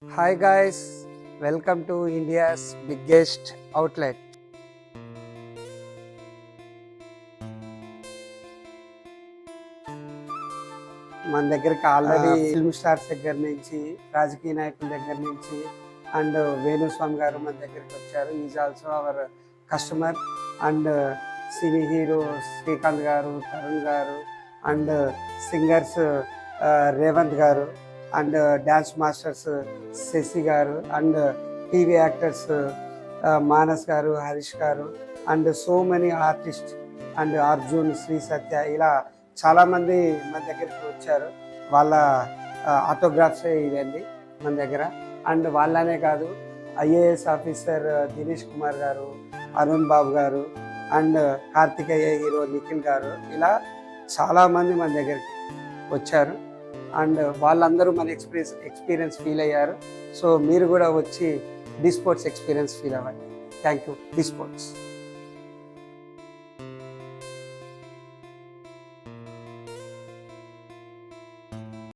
Hi guys, welcome to India's biggest outlet. మన దగ్గరికి already film stars దగ్గర నుంచి రాజకీయ నాయకుల దగ్గర నుంచి అండ్ వేణుస్వామి గారు మన దగ్గరికి వచ్చారు. Is also our customer. And cine hero Srikanth గారు, తరుణ్ గారు అండ్ సింగర్స్ రేవంత్ గారు అండ్ డ్యాన్స్ మాస్టర్స్ శశి గారు అండ్ టీవీ యాక్టర్స్ మానస్ గారు, హరీష్ గారు and so many artist and Arjun, Sri Satya ఇలా చాలామంది మన దగ్గరికి వచ్చారు. వాళ్ళ ఆటోగ్రాఫ్సే ఇదండి మన దగ్గర. అండ్ వాళ్ళనే కాదు, ఐఏఎస్ ఆఫీసర్ దినేష్ కుమార్ గారు, అరుణ్ బాబు గారు అండ్ కార్తికేయ హీరో నిఖిల్ గారు ఇలా చాలామంది మన దగ్గరికి వచ్చారు. అండ్ వాళ్ళందరూ మన ఎక్స్పీరియన్స్ ఫీల్ అయ్యారు. సో మీరు కూడా వచ్చి డి స్పోర్ట్స్ ఎక్స్పీరియన్స్ ఫీల్ అవ్వండి. Thank you the sports.